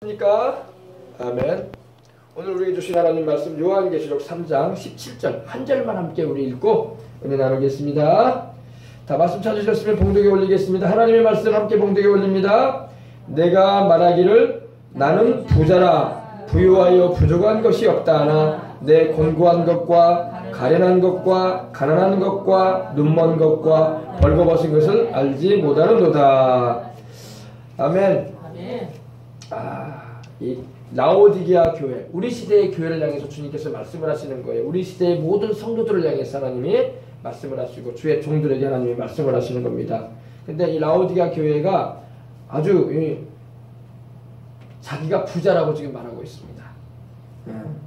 그러니까 아멘. 오늘 우리에게 주신 하나님 말씀 요한계시록 3장 17절 한 절만 함께 우리 읽고 은혜 나누겠습니다. 다 말씀 찾으셨으면 봉독에 올리겠습니다. 하나님의 말씀 함께 봉독에 올립니다. 내가 말하기를 나는 부자라 부유하여 부족한 것이 없다 하나 내 곤고한 것과 가련한 것과 가난한 것과 눈먼 것과 벌거벗은 것을 알지 못하는도다. 아멘. 이 라오디게아 교회, 우리 시대의 교회를 향해서 주님께서 말씀을 하시는 거예요. 우리 시대의 모든 성도들을 향해서 하나님이 말씀을 하시고 주의 종들에게 하나님이 말씀을 하시는 겁니다. 근데 이 라오디게아 교회가 아주 자기가 부자라고 지금 말하고 있습니다.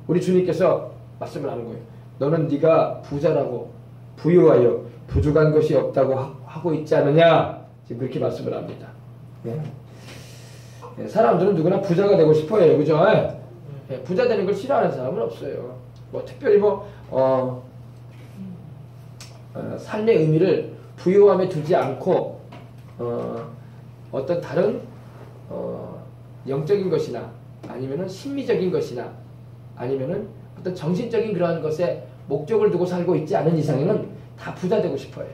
우리 주님께서 말씀을 하는 거예요. 너는 네가 부자라고 부유하여 부족한 것이 없다고 하고 있지 않느냐? 지금 그렇게 말씀을 합니다. 사람들은 누구나 부자가 되고 싶어요. 그죠? 부자 되는 걸 싫어하는 사람은 없어요. 뭐 특별히 삶의 의미를 부유함에 두지 않고 어떤 다른 영적인 것이나 아니면은 심미적인 것이나 아니면은 어떤 정신적인 그러한 것에 목적을 두고 살고 있지 않은 이상에는 다 부자 되고 싶어요.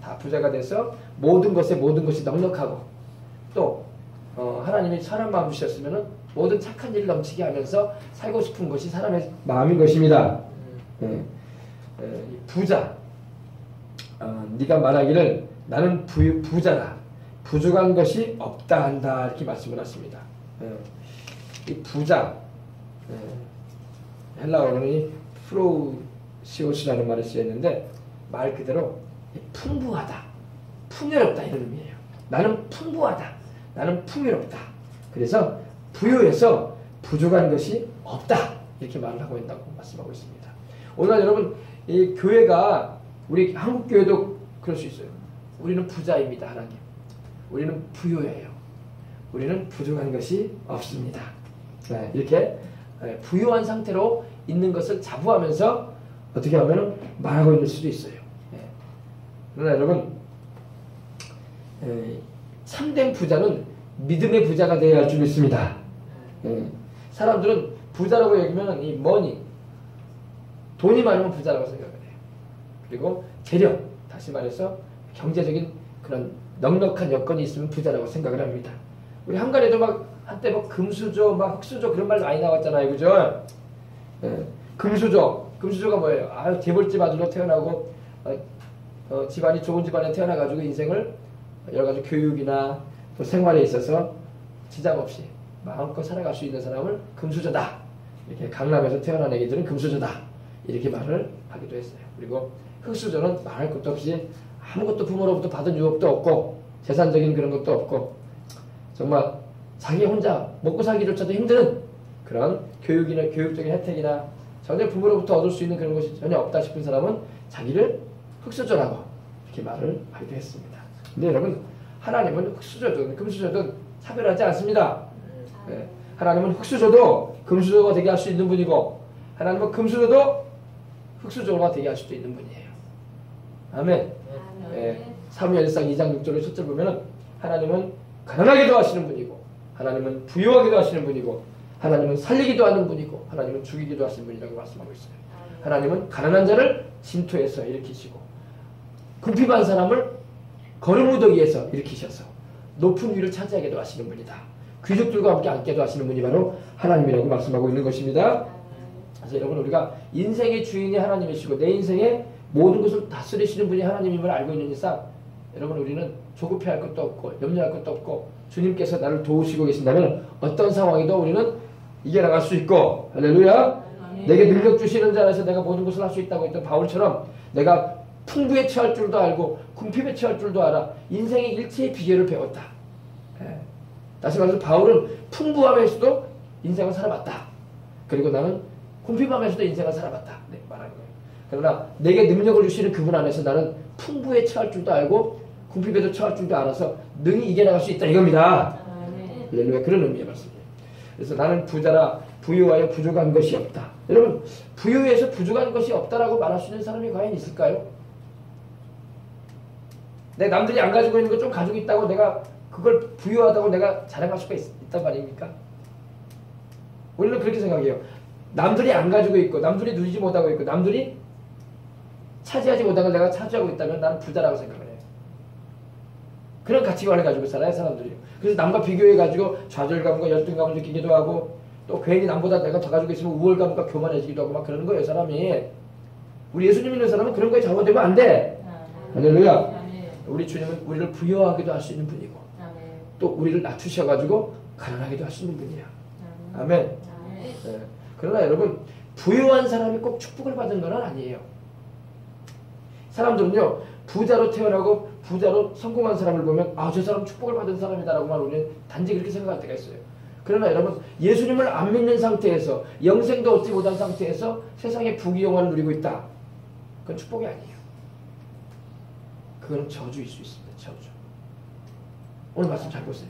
다 부자가 돼서 모든 것이 넉넉하고 또 하나님이 사람 마음 주셨으면은 모든 착한 일을 넘치게 하면서 살고 싶은 것이 사람의 마음인 것입니다. 부자. 네가 말하기를 나는 부자라. 부족한 것이 없다 한다. 이렇게 말씀을 하십니다. 이 부자. 헬라어로는 프로시오스라는 말을 쓰였는데 말 그대로 풍부하다. 풍요롭다 이런 의미예요. 나는 풍부하다. 나는 풍요롭다. 그래서 부유해서 부족한 것이 없다. 이렇게 말을 하고 있다고 말씀하고 있습니다. 오늘 여러분 이 교회가 우리 한국 교회도 그럴 수 있어요. 우리는 부자입니다. 하나님. 우리는 부유해요. 우리는 부족한 것이 없습니다. 이렇게 부유한 상태로 있는 것을 자부하면서 어떻게 하면 말하고 있는 수도 있어요. 그러나 여러분 참된 부자는 믿음의 부자가 되어야 할 줄 믿습니다. 사람들은 부자라고 여기면 이 머니, 돈이 많으면 부자라고 생각을 해요. 그리고 재력, 다시 말해서 경제적인 그런 넉넉한 여건이 있으면 부자라고 생각을 합니다. 우리 한간에도 한때 금수저, 흑수저 그런 말 많이 나왔잖아요. 그죠? 금수저가 뭐예요? 재벌집 아들로 태어나고 집안이 좋은 집안에 태어나가지고 인생을 여러 가지 교육이나 또 생활에 있어서 지장 없이 마음껏 살아갈 수 있는 사람을 금수저다. 이렇게 강남에서 태어난 애기들은 금수저다. 이렇게 말을 하기도 했어요. 그리고 흑수저는 말할 것도 없이 아무것도 부모로부터 받은 유업도 없고 재산적인 그런 것도 없고 정말 자기 혼자 먹고 살기조차도 힘든 그런 교육이나 교육적인 혜택이나 전혀 부모로부터 얻을 수 있는 그런 것이 전혀 없다 싶은 사람은 자기를 흑수저라고 이렇게 말을 하기도 했습니다. 근데 여러분 하나님은 흑수저든 금수저든 차별하지 않습니다. 하나님은 흑수저도 금수저가 되게 할 수 있는 분이고 하나님은 금수저도 흑수저가 되게 할 수도 있는 분이에요. 아멘. 사무엘상 2장 6절을 첫절 보면은 하나님은 가난하게도 하시는 분이고 하나님은 부유하게도 하시는 분이고 하나님은 살리기도 하는 분이고 하나님은 죽이기도 하시는 분이라고 말씀하고 있어요. 하나님은 가난한 자를 진토에서 일으키시고 궁핍한 사람을 거름무더기에서 일으키셔서 높은 위를 차지하게도 하시는 분이다. 귀족들과 함께 앉게도 하시는 분이 바로 하나님이라고 말씀하고 있는 것입니다. 그래서 여러분 우리가 인생의 주인이 하나님이시고 내 인생의 모든 것을 다스리시는 분이 하나님임을 알고 있는 이상 여러분 우리는 조급해할 것도 없고 염려할 것도 없고 주님께서 나를 도우시고 계신다면 어떤 상황에도 우리는 이겨나갈 수 있고 할렐루야. 내게 능력 주시는 자 안에서 내가 모든 것을 할 수 있다고 했던 바울처럼 내가 풍부에 처할 줄도 알고 궁핍에 처할 줄도 알아. 인생의 일체의 비결을 배웠다. 다시 말해서 바울은 풍부함에서도 인생을 살아봤다. 그리고 나는 궁핍함에서도 인생을 살아봤다. 말하는 거예요. 그러나 내게 능력을 주시는 그분 안에서 나는 풍부에 처할 줄도 알고 궁핍에도 처할 줄도 알아서 능히 이겨나갈 수 있다 이겁니다. 할렐루야. 그런 의미의 말씀이에요. 그래서 나는 부자라 부유하여 부족한 것이 없다. 여러분 부유해서 부족한 것이 없다라고 말할 수 있는 사람이 과연 있을까요? 남들이 안 가지고 있는 거 좀 가지고 있다고 내가 그걸 부유하다고 내가 자랑할 수가 있단 말입니까? 우리는 그렇게 생각해요. 남들이 안 가지고 있고 남들이 누리지 못하고 있고 남들이 차지하지 못한 걸 내가 차지하고 있다면 나는 부자라고 생각을 해요. 그런 가치관을 가지고 살아요, 사람들이. 그래서 남과 비교해가지고 좌절감과 열등감을 느끼기도 하고 또 괜히 남보다 내가 더 가지고 있으면 우월감과 교만해지기도 하고 막 그러는 거예요, 사람이. 우리 예수님 믿는 사람은 그런 거에 잘못되면 안 돼. 할렐루야. 우리 주님은 우리를 부여하기도 할 수 있는 분이고 또 우리를 낮추셔가지고 가난하기도 할 수 있는 분이야. 아멘. 네. 그러나 여러분, 부유한 사람이 꼭 축복을 받은 건 아니에요. 사람들은요, 부자로 태어나고 부자로 성공한 사람을 보면 아, 저 사람 축복을 받은 사람이다라고만 우리는 단지 그렇게 생각할 때가 있어요. 그러나 여러분, 예수님을 안 믿는 상태에서 영생도 얻지 못한 상태에서 세상의 부귀영화를 누리고 있다. 그건 축복이 아니에요. 그건 저주일 수 있습니다. 저주. 오늘 말씀 잘 보세요.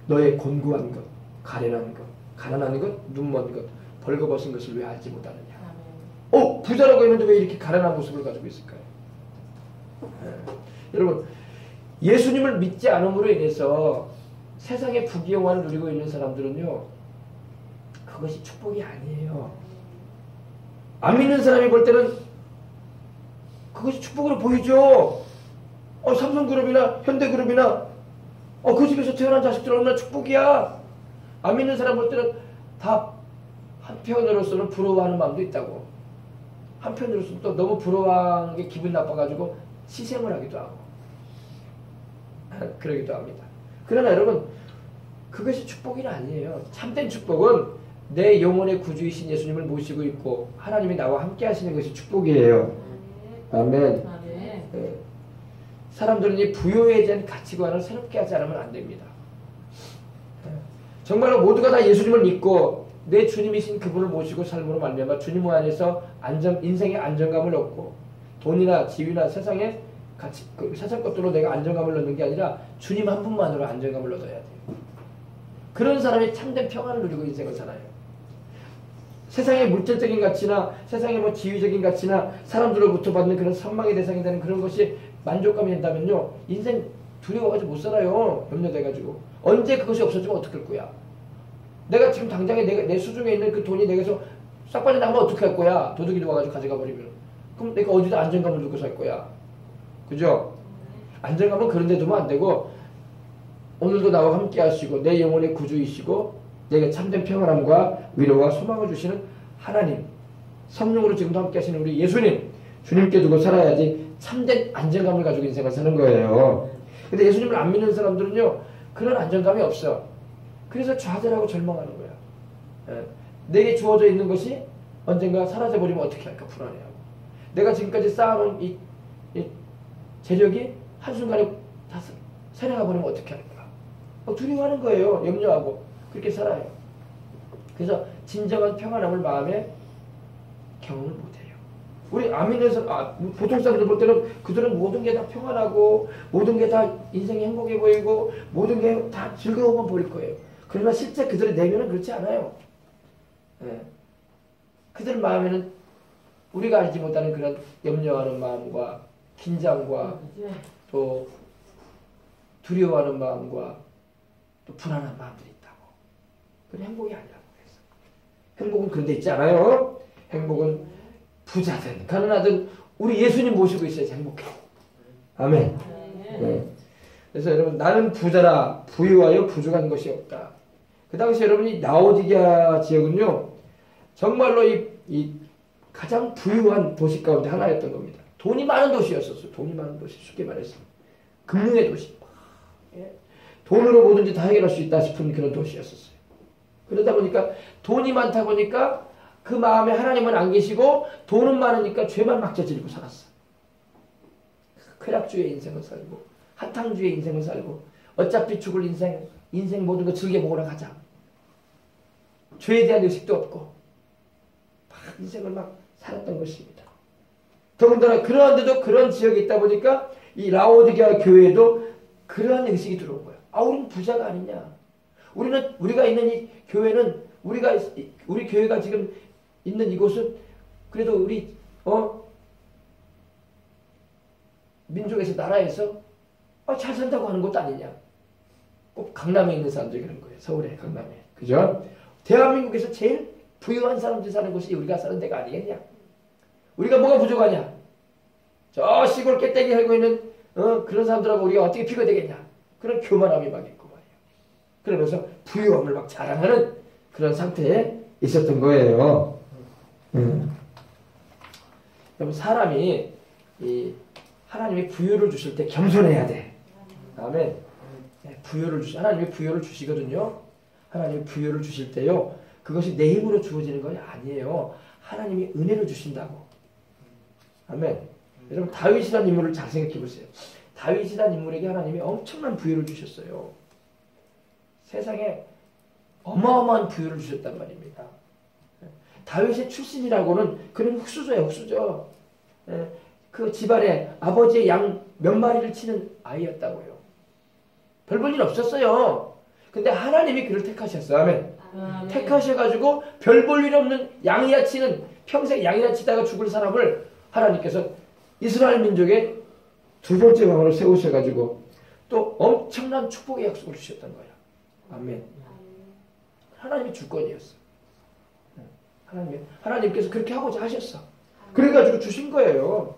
너의 곤고한 것, 가련한 것, 가난한 것, 눈먼 것, 벌거벗은 것을 왜 알지 못하느냐. 부자라고 했는데 왜 이렇게 가련한 모습을 가지고 있을까요? 여러분, 예수님을 믿지 않음으로 인해서 세상의 부귀영화를 누리고 있는 사람들은요, 그것이 축복이 아니에요. 안 믿는 사람이 볼 때는 그것이 축복으로 보이죠. 삼성그룹이나 현대그룹이나 그 집에서 태어난 자식들 얼마나 축복이야. 안 믿는 사람 볼 때는 다 한편으로서는 부러워하는 마음도 있다고. 한편으로서는 또 너무 부러워하는 게 기분 나빠가지고 시샘을 하기도 하고 그러기도 합니다. 그러나 여러분, 그것이 축복이 아니에요. 참된 축복은 내 영혼의 구주이신 예수님을 모시고 있고 하나님이 나와 함께 하시는 것이 축복이에요. 아멘. 네. 사람들은 이 부요에 대한 가치관을 새롭게 하지 않으면 안 됩니다. 정말로 모두가 다 예수님을 믿고 내 주님이신 그분을 모시고 삶으로 말미암아 주님 안에서 인생의 안정감을 얻고 돈이나 지위나 세상의 가치, 세상 것들로 내가 안정감을 얻는 게 아니라 주님 한 분만으로 안정감을 얻어야 돼요. 그런 사람이 참된 평안을 누리고 인생을 살아요. 세상의 물질적인 가치나 세상의 뭐 지위적인 가치나 사람들로부터 받는 그런 선망의 대상이 되는 그런 것이 만족감이 된다면요, 인생 두려워가지고 못 살아요. 염려돼가지고. 언제 그것이 없어지면 어떡할 거야? 내가 지금 당장에 내 수중에 있는 그 돈이 내게서 싹 빠져나가면 어떡할 거야? 도둑이 와가지고 가져가 버리면. 그럼 내가 어디다 안정감을 두고 살 거야? 그죠? 안정감은 그런 데 두면 안 되고, 오늘도 나와 함께 하시고 내 영혼의 구주이시고 내게 참된 평안함과 위로와 소망을 주시는 하나님, 성령으로 지금도 함께 하시는 우리 예수님, 주님께 두고 살아야지 참된 안정감을 가지고 인생을 사는 거예요. 근데 예수님을 안 믿는 사람들은요, 그런 안정감이 없어. 그래서 좌절하고 절망하는 거야. 내게 주어져 있는 것이 언젠가 사라져버리면 어떻게 할까 불안해하고, 내가 지금까지 쌓아놓은 이 재력이 한순간에 다 새나가 버리면 어떻게 할까 두려워하는 거예요. 염려하고 그렇게 살아요. 그래서 진정한 평안함을 마음에 경험을 못해요. 우리 안 믿는 사람, 보통 사람들 볼 때는 그들은 모든 게 다 평안하고 모든 게 다 인생이 행복해 보이고 모든 게 다 즐거움만 보일 거예요. 그러나 실제 그들의 내면은 그렇지 않아요. 그들 마음에는 우리가 알지 못하는 그런 염려하는 마음과 긴장과 또 두려워하는 마음과 또 불안한 마음들이 있다고. 그건 행복이 아니라고 그래서. 행복은 그런 데 있지 않아요. 행복은 부자든 가난하든 우리 예수님 모시고 있어야지 행복해요. 아멘. 네. 그래서 여러분, 나는 부자라 부유하여 부족한 것이 없다. 그 당시 여러분이 라오디게아 지역은요, 정말로 이 가장 부유한 도시 가운데 하나였던 겁니다. 돈이 많은 도시였었어요. 돈이 많은 도시, 쉽게 말해서 금융의 도시. 돈으로 뭐든지 다 해결할 수 있다 싶은 그런 도시였었어요. 그러다 보니까 돈이 많다 보니까 그 마음에 하나님은 안 계시고 돈은 많으니까 죄만 막 저지르고 살았어. 쾌락주의 인생을 살고 한탕주의 인생을 살고 어차피 죽을 인생 모든 거 즐겨먹으러 가자. 죄에 대한 의식도 없고 막 인생을 막 살았던 것입니다. 더군다나 그러한데도 그런 지역에 있다 보니까 이 라오디게아 교회에도 그러한 의식이 들어온 거예요. 우리는 부자가 아니냐. 우리가 있는 이 교회는 우리 교회가 지금 있는 이곳은 그래도 우리 민족에서 나라에서 잘 산다고 하는 것도 아니냐. 꼭 강남에 있는 사람들이 그런 거예요. 서울에, 강남에. 그죠? 대한민국에서 제일 부유한 사람들이 사는 곳이 우리가 사는 데가 아니겠냐? 우리가 뭐가 부족하냐? 저 시골 깨떼기 살고 있는 그런 사람들하고 우리가 어떻게 비교되겠냐? 그런 교만함이 막 있고 말이에요. 그러면서 부유함을 막 자랑하는 그런 상태에 있었던 거예요. 여러분 사람이 하나님이 부유를 주실 때 겸손해야 돼. 아멘. 하나님이 부유를 주시거든요. 하나님이 부유를 주실 때요. 그것이 내 힘으로 주어지는 것이 아니에요. 하나님이 은혜로 주신다고. 아멘. 여러분 다윗이라는 인물을 잘 생각해 보세요. 다윗이라는 인물에게 하나님이 엄청난 부유를 주셨어요. 세상에 어마어마한 부유를 주셨단 말입니다. 다윗의 출신이라고는 그는 흑수저예요. 흑수저. 그 집안에 아버지의 양 몇 마리를 치는 아이였다고요. 별 볼 일 없었어요. 근데 하나님이 그를 택하셨어요. 아멘. 택하셔가지고 별 볼 일 없는 양이나 치는 평생 양이나 치다가 죽을 사람을 하나님께서 이스라엘 민족의 두 번째 왕으로 세우셔가지고 또 엄청난 축복의 약속을 주셨던 거예요. 아멘. 하나님의 주권이었어. 하나님께서 그렇게 하고자 하셨어. 그래가지고 주신 거예요.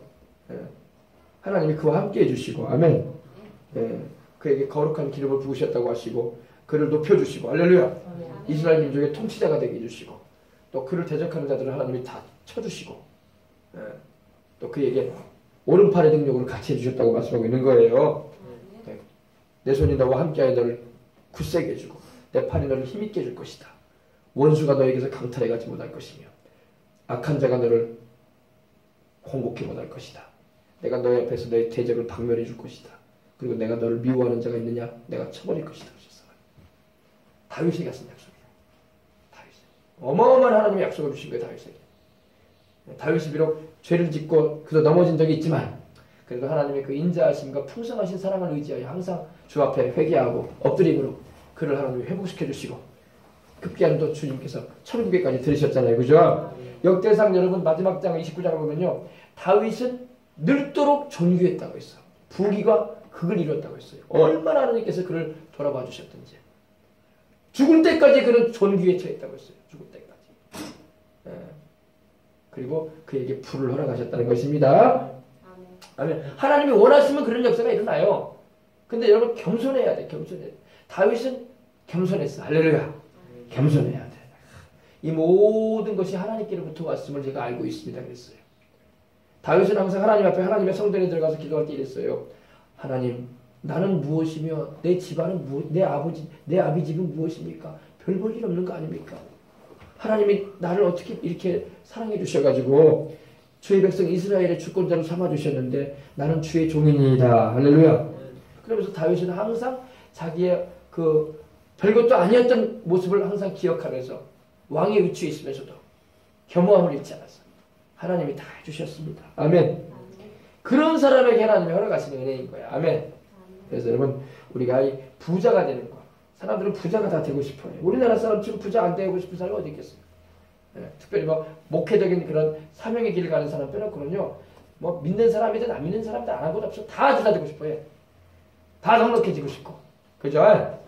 하나님이 그와 함께 해주시고, 아멘. 그에게 거룩한 기름을 부으셨다고 하시고, 그를 높여주시고, 할렐루야. 이스라엘 민족의 통치자가 되게 해주시고, 또 그를 대적하는 자들을 하나님이 다 쳐주시고, 또 그에게 오른팔의 능력으로 같이 해주셨다고 말씀하고 있는 거예요. 내 손이 너와 함께하여 너를 굳세게 해주고, 내 팔이 너를 힘있게 해줄 것이다. 원수가 너에게서 강탈해가지 못할 것이며 악한 자가 너를 공곡해 못할 것이다. 내가 너의 앞에서 너의 대적을 박멸해 줄 것이다. 그리고 내가 너를 미워하는 자가 있느냐? 내가 쳐버릴 것이다. 다윗에게 하신 약속이야. 다윗. 어마어마한 하나님의 약속을 주신 거예요. 다윗에게. 다윗이 비록 죄를 짓고 그도 넘어진 적이 있지만 그래도 하나님의 그 인자하심과 풍성하신 사랑을 의지하여 항상 주 앞에 회개하고 엎드림으로 그를 하나님이 회복시켜 주시고 급기야도 주님께서 천국에까지 들으셨잖아요. 그죠? 역대상 여러분 마지막 장 29장을 보면요. 다윗은 늙도록 존귀했다고 했어. 부귀가 극을 이뤘다고 했어요. 얼마나 하나님께서 그를 돌아봐 주셨던지. 죽을 때까지 그는 존귀에 처했다고 했어요. 죽을 때까지. 그리고 그에게 부를 허락하셨다는 것입니다. 아멘. 하나님이 원하시면 그런 역사가 일어나요. 근데 여러분 겸손해야 돼. 겸손해야 돼. 다윗은 겸손했어. 할렐루야. 겸손해야 돼. 이 모든 것이 하나님께로부터 왔음을 제가 알고 있습니다. 그랬어요. 다윗은 항상 하나님 앞에 하나님의 성전에 들어가서 기도할 때 이랬어요. 하나님, 나는 무엇이며 내 집안은 내 아비 집은 무엇입니까? 별 볼 일 없는 거 아닙니까? 하나님이 나를 어떻게 이렇게 사랑해 주셔가지고 주의 백성 이스라엘의 주권자로 삼아 주셨는데 나는 주의 종이니이다. 할렐루야. 그러면서 다윗은 항상 자기의 그 별것도 아니었던 모습을 항상 기억하면서 왕의 위치에 있으면서도 겸허함을 잃지 않았어요. 하나님이 다 해주셨습니다. 아멘. 그런 사람에게 하나님이 허락하시는 은혜인 거예요. 아멘. 그래서 여러분 우리가 이 부자가 되는 거. 사람들은 부자가 다 되고 싶어요. 우리나라 사람 지금 부자 안 되고 싶은 사람이 어디 있겠어요? 특별히 뭐 목회적인 그런 사명의 길을 가는 사람 빼놓고는요. 뭐 믿는 사람이든 안 믿는 사람이든 안 하고도 없어. 다 부자 되고 싶어요. 다 넉넉해지고 싶고. 그죠?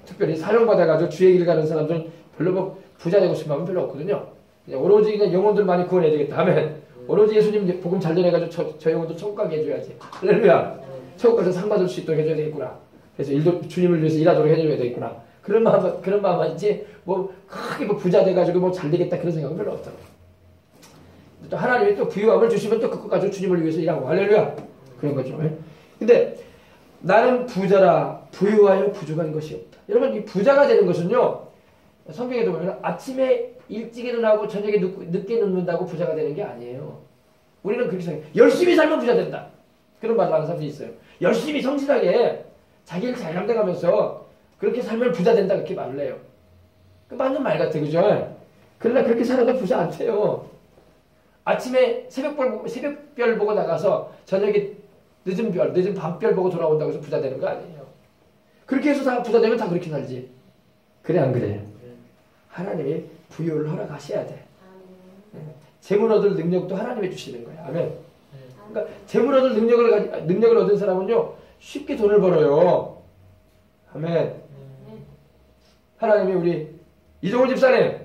특별히 사명받아가지고 주의 길 가는 사람들은 별로 뭐 부자 되고 싶은 마음은 별로 없거든요. 오로지 그냥 영혼들 많이 구원해야 되겠다 하면 오로지 예수님 복음 잘 전해가지고 저 영혼들 천국 가게 해줘야지. 할렐루야. 천국 가서 상 받을 수 있도록 해줘야 되겠구나. 그래서 일도 주님을 위해서 일하도록 해줘야 되겠구나. 그런 마음만 있지 뭐 크게 뭐 부자 돼가지고 뭐 잘 되겠다 그런 생각은 별로 없더라고요. 또 하나님이 또 부유함을 주시면 또 그것 가지고 주님을 위해서 일하고 할렐루야. 그런 거죠. 근데 나는 부자라 부유하여 부족한 것이 없다. 여러분 이 부자가 되는 것은요. 성경에도 보면 아침에 일찍 일어나고 저녁에 늦게 눕는다고 부자가 되는 게 아니에요. 우리는 그렇게 생각해요. 열심히 살면 부자 된다. 그런 말을 하는 사람들이 있어요. 열심히 성실하게 자기를 잘 감당하면서 그렇게 살면 부자 된다 그렇게 말을 해요. 그 맞는 말 같아. 그죠? 그러나 그렇게 살아도 부자 안 돼요. 아침에 새벽별 보고 나가서 저녁에 늦은 밤별 보고 돌아온다고 해서 부자 되는 거 아니에요. 그렇게 해서 다 부자 되면 다 그렇게 살지. 그래 안 그래? 하나님이 부유를 허락하셔야 돼. 재물 얻을 능력도 하나님이 주시는 거예요. 아멘. 그러니까 재물 얻을 능력을 얻은 사람은요 쉽게 돈을 벌어요. 아멘. 하나님이 우리 이종훈 집사님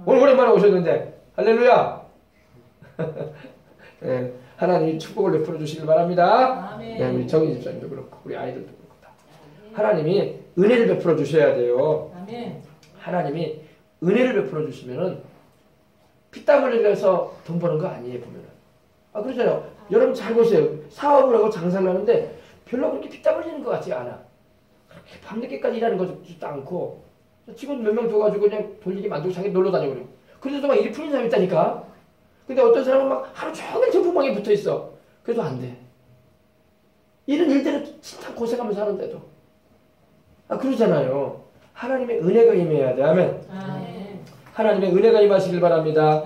오늘 오랜만에 오셨는데 할렐루야. 네, 하나님이 축복을 베풀어 주시길 바랍니다. 네, 우리 정희 집사님도 그렇고 우리 아이들도 그렇고 다. 하나님이 은혜를 베풀어 주셔야 돼요. 하나님이 은혜를 베풀어 주시면은 피땀 흘려서 돈 버는 거 아니에요 보면은. 아 그러잖아요. 여러분 잘 보세요. 사업을 하고 장사를 하는데 별로 그렇게 피땀 흘리는 것 같지 않아. 그렇게 밤늦게까지 일하는 것도 않고 직원 몇 명 줘가지고 그냥 돌리기 만들고 자기 놀러 다녀버려. 그래도 막 일이 풀린 사람이 있다니까. 근데 어떤 사람은 막 하루 종일 제품망에 붙어 있어. 그래도 안 돼. 이런 일들은 진짜 고생하면서 하는데도. 아 그러잖아요. 하나님의 은혜가 임해야 돼. 아멘. 하나님의 은혜가 임하시길 바랍니다.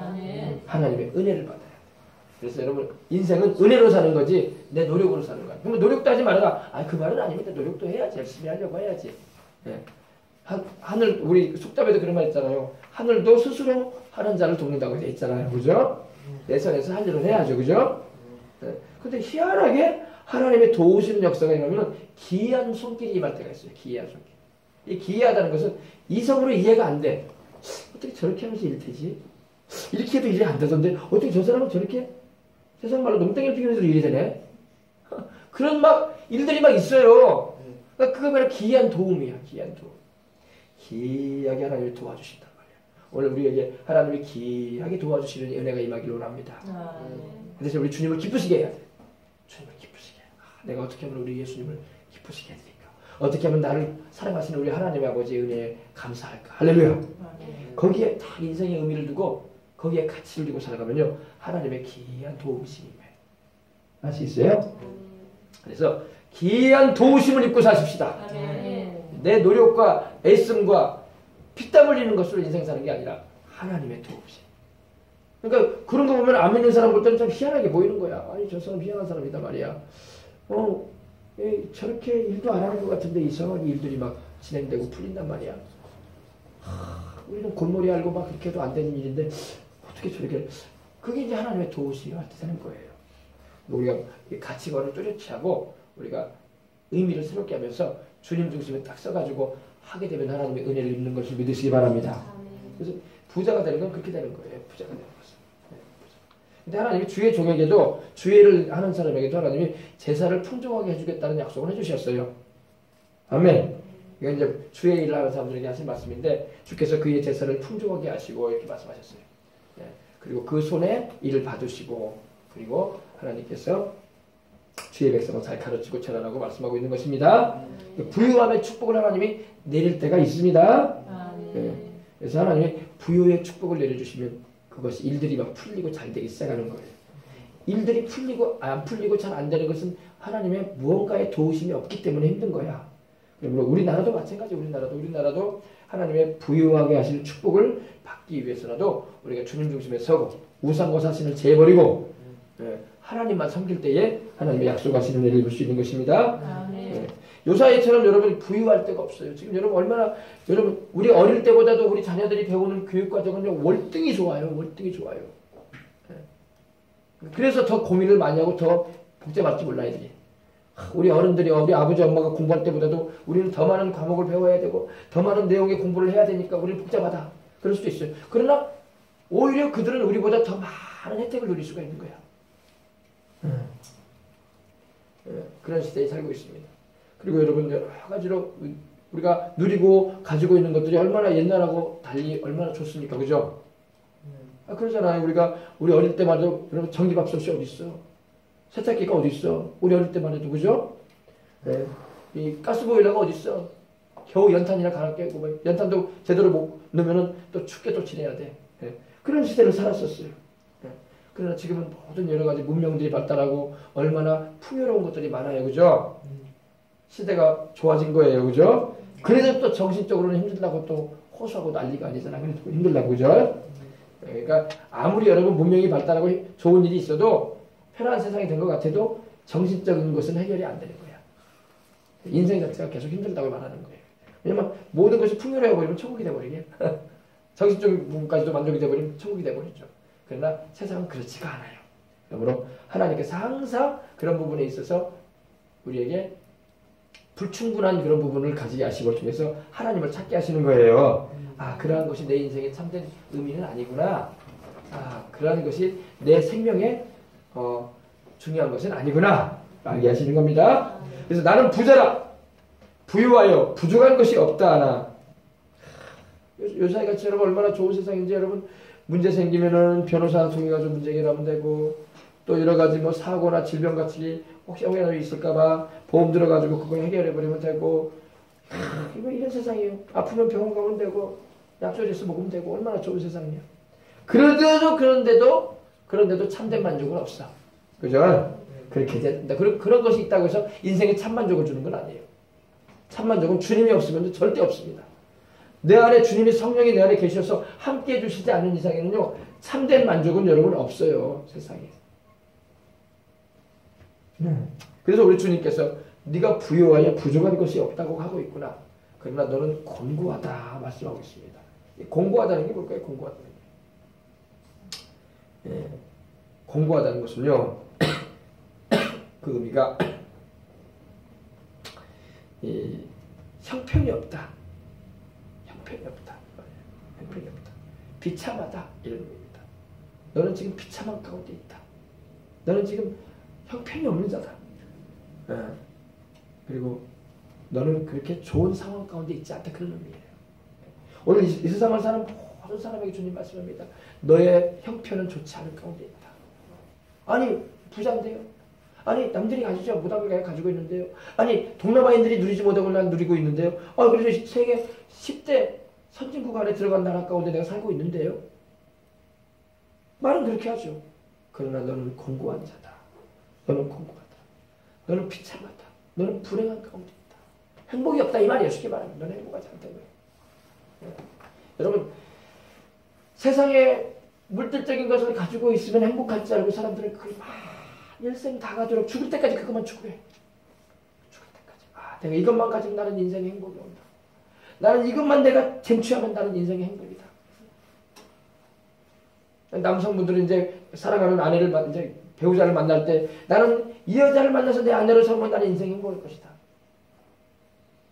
하나님의 은혜를 받아야 돼. 그래서 여러분 인생은 은혜로 사는 거지 내 노력으로 사는 거야. 그러면 노력도 하지 말아라. 아 그 말은 아닙니다. 노력도 해야지. 열심히 하려고 해야지. 네. 하늘 우리 속담에도 그런 말 있잖아요. 하늘도 스스로 하는 자를 돕는다고 돼 있잖아요. 그죠? 내 선에서 할 일을 해야죠. 그죠? 네. 근데 희한하게 하나님의 도우시는 역사가 임하면 기이한 손길이 임할 때가 있어요. 기이한 손길. 이 기이하다는 것은 이성으로 이해가 안 돼. 어떻게 저렇게 하면서 일 테지? 이렇게 해도 일이 안 되던데 어떻게 저 사람은 저렇게 세상 말로 농땡이를 피우면서 일이 되네? 그런 막 일들이 막 있어요. 그러니까 그거 바로 기이한 도움이야. 기이한 도움. 기이하게 하나님이 도와주신단 말이야. 오늘 우리에게 하나님이 기이하게 도와주시는 은혜가 임하기를 원합니다. 그래서 우리 주님을 기쁘시게 해야 돼. 주님을 기쁘시게. 내가 어떻게 하면 우리 예수님을 기쁘시게 해드릴까? 어떻게 하면 나를 사랑하시는 우리 하나님 아버지의 은혜에 감사할까? 할렐루야. 거기에 다 인생의 의미를 두고 거기에 가치를 두고 살아가면요 하나님의 기이한 도우심이 아시겠어요? 그래서 기이한 도우심을 입고 사십시다. 내 노력과 애씀과 피땀 흘리는 것으로 인생 사는 게 아니라 하나님의 도우심. 그러니까 그런 거 보면 안 믿는 사람 볼 때는 참 희한하게 보이는 거야. 아니 저 사람 희한한 사람이다 말이야. 저렇게 일도 안 하는 것 같은데 이상하게 일들이 막 진행되고 풀린단 말이야. 우리는 골머리 알고 막 그렇게 해도 안 되는 일인데 어떻게 저렇게 그게 이제 하나님의 도우심이 되는 거예요. 우리가 가치관을 뚜렷이 하고 우리가 의미를 새롭게 하면서 주님 중심에 딱 써가지고 하게 되면 하나님의 은혜를 입는 것을 믿으시기 바랍니다. 그래서 부자가 되는 건 그렇게 되는 거예요. 부자가 되는 것은. 근데 하나님이 주의 종에게도 주의를 하는 사람에게도 하나님이 제사를 풍족하게 해주겠다는 약속을 해주셨어요. 아멘. 이건 이제 주의 일을 하는 사람들에게 하신 말씀인데 주께서 그의 제사를 풍족하게 하시고 이렇게 말씀하셨어요. 네. 그리고 그 손에 일을 받으시고 그리고 하나님께서 주의 백성을 잘 가르치고 전하라고 말씀하고 있는 것입니다. 부유함의 축복을 하나님이 내릴 때가 있습니다. 네. 그래서 하나님이 부유의 축복을 내려주시면 그것이 일들이 막 풀리고 잘 되기 시작하는 거예요. 일들이 풀리고 안 풀리고 잘 안 되는 것은 하나님의 무언가의 도우심이 없기 때문에 힘든 거야. 물론 우리나라도 마찬가지. 우리나라도 하나님의 부유하게 하실 축복을 받기 위해서라도 우리가 주님 중심에 서고 우상과 사신을 제버리고 하나님만 섬길 때에 하나님의 약속하시는 은혜를 입을 수 있는 것입니다. 요사이처럼 여러분 부유할 데가 없어요. 지금 여러분 우리 어릴 때보다도 우리 자녀들이 배우는 교육 과정은 월등히 좋아요. 그래서 더 고민을 많이 하고 더 복잡할지 몰라 애들이. 우리 어른들이 우리 아버지 엄마가 공부할 때보다도 우리는 더 많은 과목을 배워야 되고 더 많은 내용의 공부를 해야 되니까 우리는 복잡하다. 그럴 수도 있어요. 그러나 오히려 그들은 우리보다 더 많은 혜택을 누릴 수가 있는 거야. 그런 시대에 살고 있습니다. 그리고 여러분 여러 가지로 우리가 누리고 가지고 있는 것들이 얼마나 옛날하고 달리 얼마나 좋습니까? 그죠? 그러잖아요. 우리 어릴 때만 해도 여러분 전기밥솥이 어디 있어? 세탁기가 어디 있어? 우리 어릴 때만 해도 그죠? 네. 이 가스보일러가 어디 있어? 겨우 연탄이나 갈아 깨고 연탄도 제대로 못 넣으면은 또 춥게 또 지내야 돼. 네. 그런 시대를 살았었어요. 네. 그러나 지금은 모든 여러 가지 문명들이 발달하고 얼마나 풍요로운 것들이 많아요. 그죠? 시대가 좋아진 거예요. 그죠? 그래도 또 정신적으로는 힘들다고 또 호소하고 난리가 아니잖아. 그래도 힘들다고. 그죠? 그러니까 아무리 여러분 문명이 발달하고 좋은 일이 있어도 편안한 세상이 된 것 같아도 정신적인 것은 해결이 안 되는 거야. 인생 자체가 계속 힘들다고 말하는 거예요. 왜냐면 모든 것이 풍요로워 버리면 천국이 돼버리게. 정신적인 부분까지도 만족이 돼버리면 천국이 돼버리죠. 그러나 세상은 그렇지가 않아요. 그러므로 하나님께서 항상 그런 부분에 있어서 우리에게 불충분한 그런 부분을 가지게 하심을 통해서 하나님을 찾게 하시는 거예요. 아, 그러한 것이 내 인생의 참된 의미는 아니구나. 아, 그러한 것이 내 생명에 중요한 것은 아니구나. 알게 하시는 겁니다. 그래서 나는 부자라. 부유하여 부족한 것이 없다 하나. 요사이같이 여러분 얼마나 좋은 세상인지 여러분 문제 생기면은 변호사 통해가지고 문제 해결하면 되고 또 여러 가지 뭐 사고나 질병 같이 혹시 있을까봐 보험 들어가지고 그거 해결해버리면 되고 이거 이런 세상이에요. 아프면 병원 가면 되고 약초제스 먹으면 되고 얼마나 좋은 세상이에요. 그런데도 참된 만족은 없어. 그죠? 그렇게 된다. 그런 것이 있다고 해서 인생에 참만족을 주는 건 아니에요. 참만족은 주님이 없으면 절대 없습니다. 내 안에 주님이 성령이 내 안에 계셔서 함께 해주시지 않는 이상에는요 참된 만족은 여러분 없어요. 세상에. 그래서 우리 주님께서 네가 부유하여 부족한 것이 없다고 하고 있구나. 그러나 너는 곤고하다 말씀하고 있습니다. 곤고하다는 게 뭘까요? 곤고하다는 게. 예, 곤고하다는 것은요 그 의미가 형편이 없다. 형편이 없다. 형편이 없다. 비참하다. 이런 의미입니다. 너는 지금 비참한 가운데 있다. 너는 지금 형편이 없는 자다. 그리고 너는 그렇게 좋은 상황 가운데 있지 않다. 그런 의미예요. 오늘 이 세상을 사는 모든 사람에게 주님 말씀합니다. 너의 형편은 좋지 않은 가운데 있다. 아니 부자인데요. 아니 남들이 가지지 못하고 가지고 있는데요. 아니 동남아인들이 누리지 못하고 난 누리고 있는데요. 그래서 세계 10대 선진국 안에 들어간 나라 가운데 내가 살고 있는데요. 말은 그렇게 하죠. 그러나 너는 곤고한 자다. 너는 곤고하다. 너는 비참하다. 너는 불행한 가운데 있다. 행복이 없다 이 말이에요. 쉽게 말하면 너는 행복하지 않다는 거예요. 여러분 세상에 물질적인 것을 가지고 있으면 행복할 줄 알고 사람들은 그걸 막 일생 다 가도록 죽을 때까지 그것만 추구해. 죽을 때까지. 내가 이것만 가지고 나는 인생의 행복이 온다. 나는 이것만 내가 쟁취하면 나는 인생의 행복이다. 남성분들은 이제 사랑하는 아내를 이제 배우자를 만날 때 나는 이 여자를 만나서 내 아내를 삼으면 나는 인생의 행복일 것이다.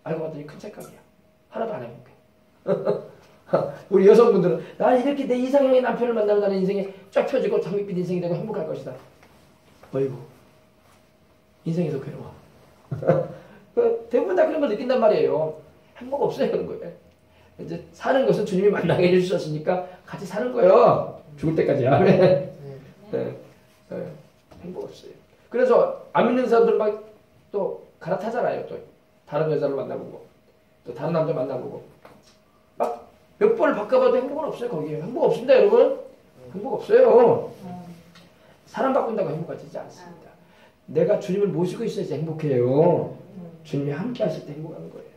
알고 봤더니 큰 착각이야. 하나도 안 행복해. 우리 여성분들은 나는 이렇게 내 이상형의 남편을 만나면 나는 인생에 쫙 펴지고 장밋빛 인생이 되고 행복할 것이다. 어이구 인생이 더 괴로워. 대부분 다 그런 걸 느낀단 말이에요. 행복 없어요. 그런 거예요. 이제 사는 것은 주님이 만나게 해주셨으니까 같이 사는 거예요. 죽을 때까지야. 네. 행복 없어요. 그래서 안 믿는 사람들은 막 또 갈아타잖아요. 또 다른 여자를 만나보고 또 다른 남자 만나보고 막 몇 번을 바꿔봐도 행복은 없어요. 거기에 행복 없습니다. 여러분. 행복 없어요. 사람 바꾼다고 행복하지 않습니다. 내가 주님을 모시고 있어야지 행복해요. 주님이 함께 하실 때 행복한 거예요.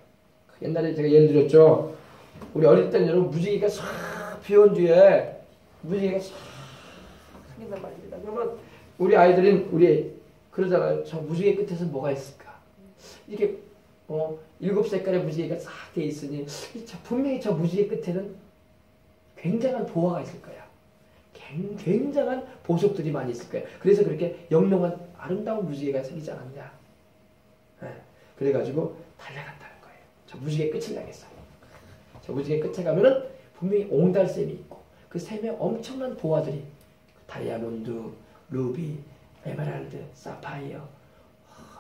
옛날에 제가 예를 들었죠. 우리 어릴 때는 여러분 무지개가 싹 피어온 뒤에 무지개가 싹 생긴단 말입니다. 그러면 우리 아이들은 그러잖아요. 저 무지개 끝에서 뭐가 있을까? 이렇게 7색깔의 무지개가 싹 돼 있으니 분명히 저 무지개 끝에는 굉장한 보화가 있을 거야. 굉장한 보석들이 많이 있을 거야. 그래서 그렇게 영롱한 아름다운 무지개가 생기지 않았냐. 그래가지고 달려간다는 거예요. 저 무지개 끝을 향해서. 저 무지개 끝에 가면은 분명히 옹달샘이 있고 그 샘에 엄청난 보화들이 다이아몬드, 루비, 에메랄드, 사파이어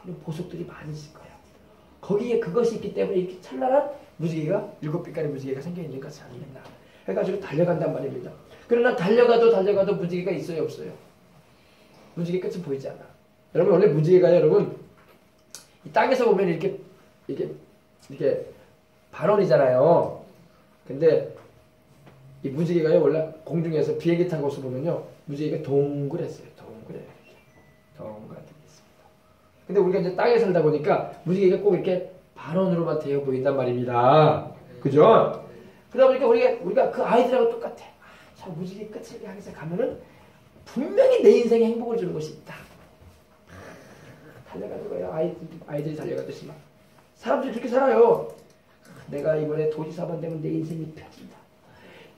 이런 보석들이 많이 있을 거예요. 거기에 그것이 있기 때문에 이렇게 찬란한 무지개가 7빛깔의 무지개가 생겨있는 것이 아니겠나 해가지고 달려간단 말입니다. 그러나 달려가도 무지개가 있어요 없어요? 무지개 끝은 보이지 않아. 여러분 원래 무지개가 여러분 이 땅에서 보면 이렇게 반원이잖아요. 근데 이 무지개가요 원래 공중에서 비행기 타고서 보면요 무지개가 동그랬어요. 동그랗게 있습니다. 근데 우리가 이제 땅에 살다 보니까 무지개가 꼭 이렇게 반원으로만 되어 보인단 말입니다. 그죠? 그러다 보니까 우리가 그 아이들하고 똑같아. 저 무지개 끝을 향해서 가면은 분명히 내 인생에 행복을 주는 것이 있다. 달려가는 거예요. 아이들이 달려가듯이 막. 사람들이 그렇게 살아요. 내가 이번에 도지사만 되면 내 인생이 펴진다.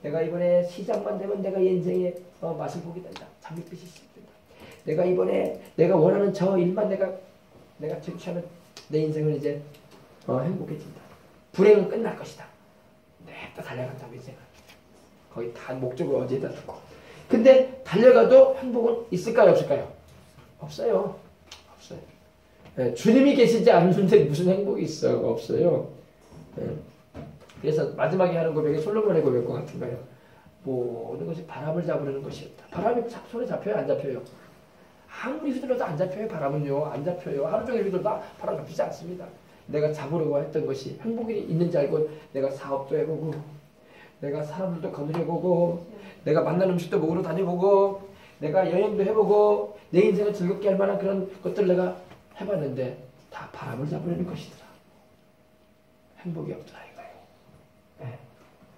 내가 이번에 시장만 되면 내가 인생의 맛을 보게 된다. 장밋빛이 시작된다. 내가 이번에 내가 원하는 저 일만 내가 쟁취하면 내 인생은 이제 행복해진다. 불행은 끝날 것이다. 냅다 달려간다고 인생은. 거의 다 목적을 어디에다 두고. 근데 달려가도 행복은 있을까요, 없을까요? 없어요. 없어요. 네, 주님이 계시지 않는데 무슨 행복이 있어요? 없어요. 네. 그래서 마지막에 하는 고백이 솔로몬의 고백과 같은 거예요. 모든 것이 바람을 잡으려는 것이었다. 바람이 손에 잡혀요, 안 잡혀요? 아무리 휘둘러도 안 잡혀요. 바람은요, 안 잡혀요. 하루 종일 휘둘러도 바람 잡히지 않습니다. 내가 잡으려고 했던 것이 행복이 있는지 알고 내가 사업도 해보고, 내가 사람들도 거느려보고, 내가 만나는 음식도 먹으러 다녀보고, 내가 여행도 해보고, 내 인생을 즐겁게 할 만한 그런 것들을 내가 해봤는데 다 바람을 잡으려는 것이더라. 행복이 없더라 이거예요. 네.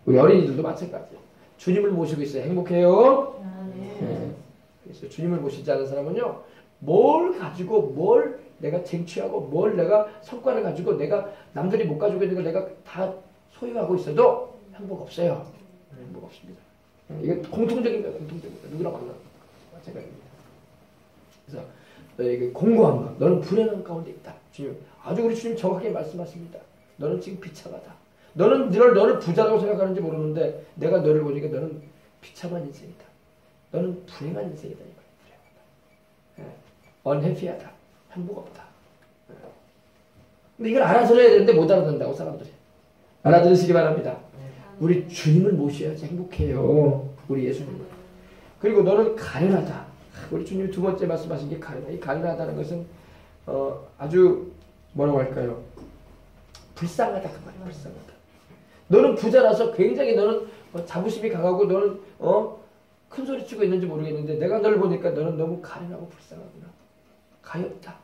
우리 어린이들도 마찬가지예요. 주님을 모시고 있어요. 행복해요? 네. 그래서 주님을 모시지 않은 사람은요, 뭘 가지고 뭘 내가 쟁취하고 뭘 내가 성과를 가지고 내가 남들이 못 가지고 있는 걸 내가 다 소유하고 있어도 행복 없어요. 행복 없습니다. 이게 공통적인 거예요. 공통적인 거예요. 누구나 만나 마찬가지입니다. 그래서 너에게 공고한 것, 너는 불행한 가운데 있다. 주님, 아주 우리 주님 정확하게 말씀하십니다. 너는 지금 비참하다. 너는 너를 부자라고 생각하는지 모르는데 내가 너를 보니까 너는 비참한 인생이다. 너는 불행한 인생이다. 이 말이야. 불행하다. unhappy하다. 행복 없다. 근데 이걸 알아들어야 되는데 못 알아듣는다고 사람들이. 알아들으시기 바랍니다. 우리 주님을 모셔야지 행복해요. 우리 예수님을. 그리고 너는 가련하다. 우리 주님이 두 번째 말씀하신 게 가련하다. 이 가련하다는 것은 아주 뭐라고 할까요? 불쌍하다 그 말이야. 불쌍하다. 너는 부자라서 굉장히 너는 자부심이 강하고 너는 큰 소리 치고 있는지 모르겠는데 내가 너를 보니까 너는 너무 가련하고 불쌍하구나. 가엾다.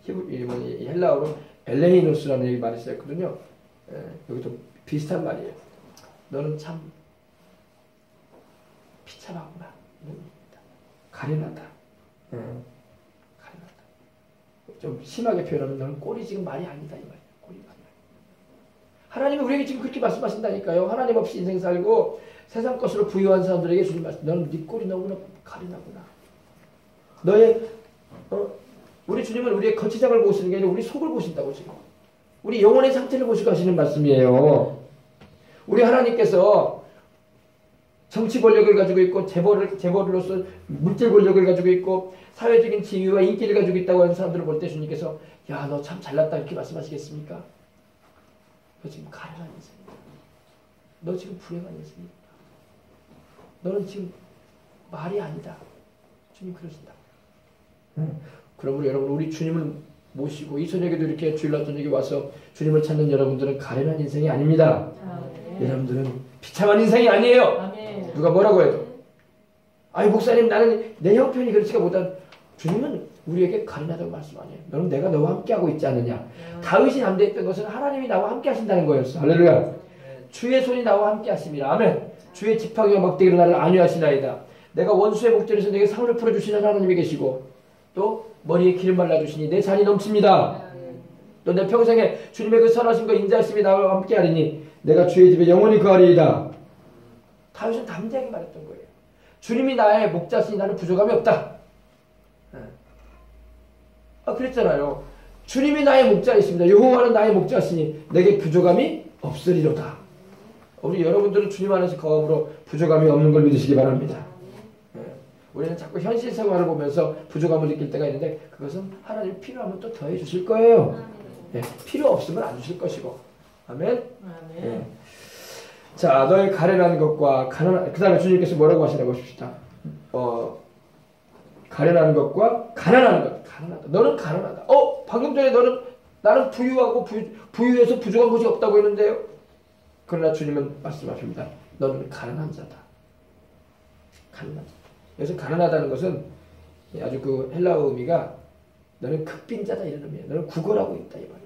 헬라어로 엘레이노스라는 말이 있었거든요. 여기도 비슷한 말이에요. 너는 참 비참하구나. 가련하다. 가련하다. 좀 심하게 표현하면 너는 꼴이 지금 말이 아니다 이 말이에요. 꼴이 말이 아니다. 하나님이 우리에게 지금 그렇게 말씀하신다니까요. 하나님 없이 인생 살고 세상 것으로 부유한 사람들에게 주님 말씀. 너는 네 꼴이 너무나 가련하구나. 너의 우리 주님은 우리의 거치장을 보시는 게 아니라 우리 속을 보신다고 지금. 우리 영혼의 상태를 보시고 하시는 말씀이에요. 우리 하나님께서 정치 권력을 가지고 있고 재벌로서 물질 권력을 가지고 있고 사회적인 지위와 인기를 가지고 있다고 하는 사람들을 볼 때 주님께서 야, 너 참 잘났다 이렇게 말씀하시겠습니까? 너 지금 가련한 인생이다. 너 지금 불행한 인생이다. 너는 지금 말이 아니다. 주님 그러신다. 그러므로 여러분 우리 주님을 모시고 이 저녁에도 이렇게 주일날 저녁에 와서 주님을 찾는 여러분들은 가련한 인생이 아닙니다. 여러분들은 비참한 인생이 아니에요. 아멘. 누가 뭐라고 해도 아이 목사님 나는 내 형편이 그렇지가 못한 주님은 우리에게 가련하다고 말씀 아니에요. 너는 내가 너와 함께하고 있지 않느냐. 다윗이 담대했던 것은 하나님이 나와 함께 하신다는 거였어. 할렐루야. 주의 손이 나와 함께 하심이라. 아멘. 주의 지팡이와 막대기로 나를 안위하시나이다. 내가 원수의 목전에서 내게 상을 풀어주시는 하나님이 계시고 또 머리에 기름 발라주시니 내 잔이 넘칩니다. 또 내 평생에 주님의 그 선하신 거 인자하심이 나와 함께 하리니 내가 주의 집에 영원히 거하리이다. 다윗은 담대하게 말했던 거예요. 주님이 나의 목자시니 나는 부족함이 없다. 그랬잖아요. 주님이 나의 목자이십니다. 여호와는 나의 목자시니 내게 부족함이 없으리로다. 우리 여러분들은 주님 안에서 거함으로 부족함이 없는 걸 믿으시기 바랍니다. 우리는 자꾸 현실 생활을 보면서 부족함을 느낄 때가 있는데 그것은 하나님이 필요하면 또 더해 주실 거예요. 필요 없으면 안 주실 것이고. 아멘. 아멘. 자, 너의 가련한 것과 그 다음에 주님께서 뭐라고 하시라고 하십시다. 가련한 것과 가난한 것. 가난하다. 너는 가난하다. 방금 전에 나는 부유하고 부유해서 부족한 것이 없다고 했는데요. 그러나 주님은 말씀하십니다. 너는 가난한 자다. 가난한 자다. 그래서 가난하다는 것은 아주 그 헬라어 의미가 너는 극빈자다 이런 의미예요. 너는 구걸하고 있다 이 말이에요.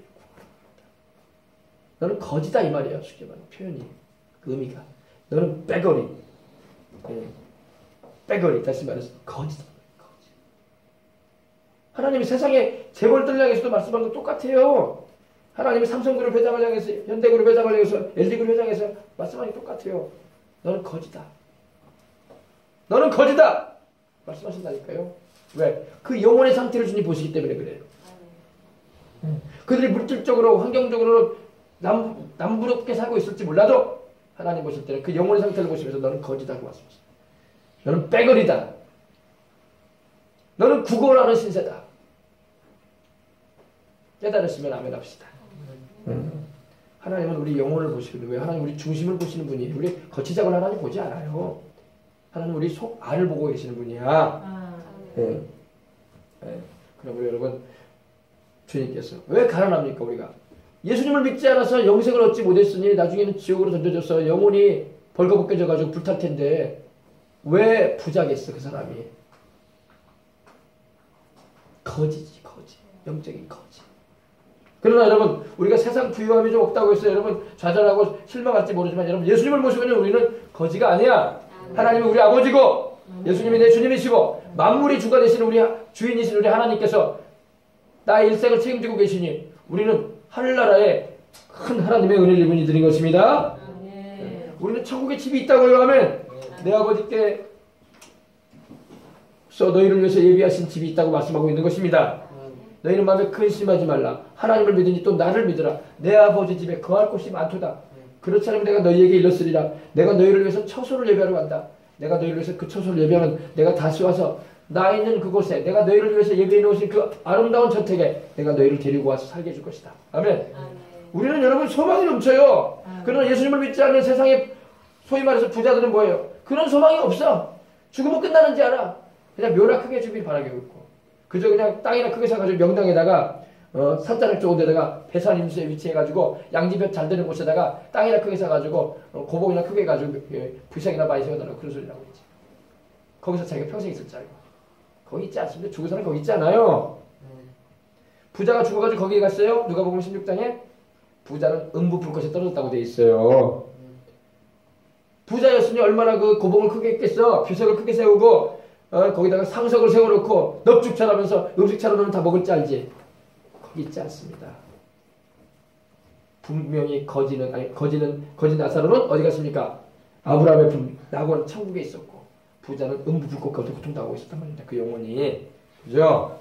너는 거지다 이 말이에요. 쉽게 말하면 표현이 그 의미가 너는 빼거리. 빼거리 다시 말해서 거지다. 거지. 하나님이 세상에 재벌들 향해서도 말씀한 건 똑같아요. 하나님이 삼성그룹 회장을 향해서 현대그룹 회장을 향해서 LG그룹 회장에서 말씀하는 게 똑같아요. 너는 거지다. 너는 거지다! 말씀하신다니까요. 왜? 그 영혼의 상태를 주님 보시기 때문에 그래요. 그들이 물질적으로 환경적으로 남부럽게 살고 있을지 몰라도 하나님 보실 때는 그 영혼의 상태를 보시면서 너는 거지다고 말씀하십니다. 너는 빼거리다. 너는 구걸하는 신세다. 깨달으시면 아멘 합시다. 하나님은 우리 영혼을 보시거든요. 왜? 하나님 우리 중심을 보시는 분이에요. 우리 거치작은 하나님 보지 않아요. 하나님 우리 속 안을 보고 계시는 분이야. 네. 네. 그러므로 여러분, 주님께서 왜 가난합니까 우리가? 예수님을 믿지 않아서 영생을 얻지 못했으니 나중에는 지옥으로 던져져서 영혼이 벌거벗겨져가지고 불탈 텐데 왜 부자겠어 그 사람이? 거지지, 거지. 영적인 거지. 그러나 여러분, 우리가 세상 부유함이 좀 없다고 해서 여러분 좌절하고 실망할지 모르지만 여러분, 예수님을 모시면 우리는 거지가 아니야. 하나님이 우리 아버지고 예수님이 내 주님이시고 만물의 주가 되시는 우리 주인이신 우리 하나님께서 나의 일생을 책임지고 계시니 우리는 하늘나라에 큰 하나님의 은혜를 입은 이들인 것입니다. 우리는 천국에 집이 있다고요 하면 내 아버지께서 너희를 위해서 예비하신 집이 있다고 말씀하고 있는 것입니다. 너희는 마음에 근심하지 말라. 하나님을 믿으니 또 나를 믿으라. 내 아버지 집에 거할 곳이 많도다. 그렇지 않으면 내가 너희에게 일렀으리라. 내가 너희를 위해서 처소를 예배하러 간다. 내가 너희를 위해서 그 처소를 예배하면 내가 다시 와서 나 있는 그곳에 내가 너희를 위해서 예배해 놓으신 그 아름다운 저택에 내가 너희를 데리고 와서 살게 해줄 것이다. 아멘. 우리는 여러분 소망이 넘쳐요. 그러나 예수님을 믿지 않는 세상에 소위 말해서 부자들은 뭐예요? 그런 소망이 없어. 죽으면 끝나는지 알아. 그냥 묘나 크게 주길 바라고 있고 그저 그냥 땅이나 크게 사가지고 명당에다가 산자락 좋은 데다가 배산 임수에 위치해가지고 양지볕 잘 되는 곳에다가 땅이나 크게 사가지고 고봉이나 크게 해가지고 부식이나 많이 세워달라고 그런 소리 나고 있지. 거기서 자기가 평생 있을 줄 알고. 거기 있지 않습니다. 죽은 사람 거기 있지 않아요. 부자가 죽어가지고 거기에 갔어요. 누가복음 16장에 부자는 음부 불꽃에 떨어졌다고 돼 있어요. 부자였으니 얼마나 그 고봉을 크게 했겠어. 비석을 크게 세우고 거기다가 상석을 세워놓고 넙죽 차라면서 음식 차려놓으면 다 먹을 줄 알지. 거기 있지 않습니다. 분명히 거지 나사로는 어디 갔습니까? 아브라함의 품 낙원 천국에 있었고 부자는 음부 불꽃 가운데 고통당하고 있었단 말입니다. 그 영혼이. 그죠?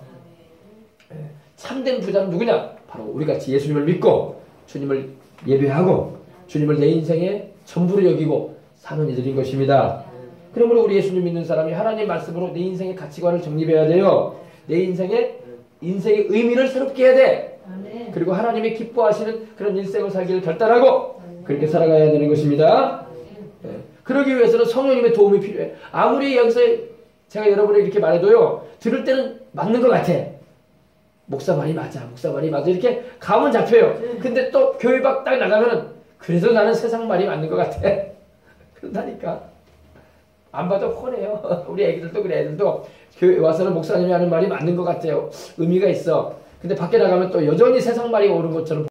네. 참된 부자는 누구냐? 바로 우리같이 예수님을 믿고 주님을 예배하고 주님을 내 인생의 전부로 여기고 사는 이들인 것입니다. 그러므로 우리 예수님 믿는 사람이 하나님 말씀으로 내 인생의 가치관을 정립해야 돼요. 내 인생의 의미를 새롭게 해야 돼. 그리고 하나님이 기뻐하시는 그런 일생을 살기를 결단하고 그렇게 살아가야 되는 것입니다. 네. 그러기 위해서는 성령님의 도움이 필요해. 아무리 여기서 제가 여러분에게 이렇게 말해도요. 들을 때는 맞는 것 같아. 목사 말이 맞아. 목사 말이 맞아. 이렇게 감은 잡혀요. 근데 또 교회 밖 딱 나가면 그래도 나는 세상 말이 맞는 것 같아. 그런다니까. 안 봐도 훤해요. 우리 애기들도 그래. 애들도 교회 와서는 목사님이 하는 말이 맞는 것 같아요. 의미가 있어. 근데 밖에 나가면 또 여전히 세상 말이 옳은 것처럼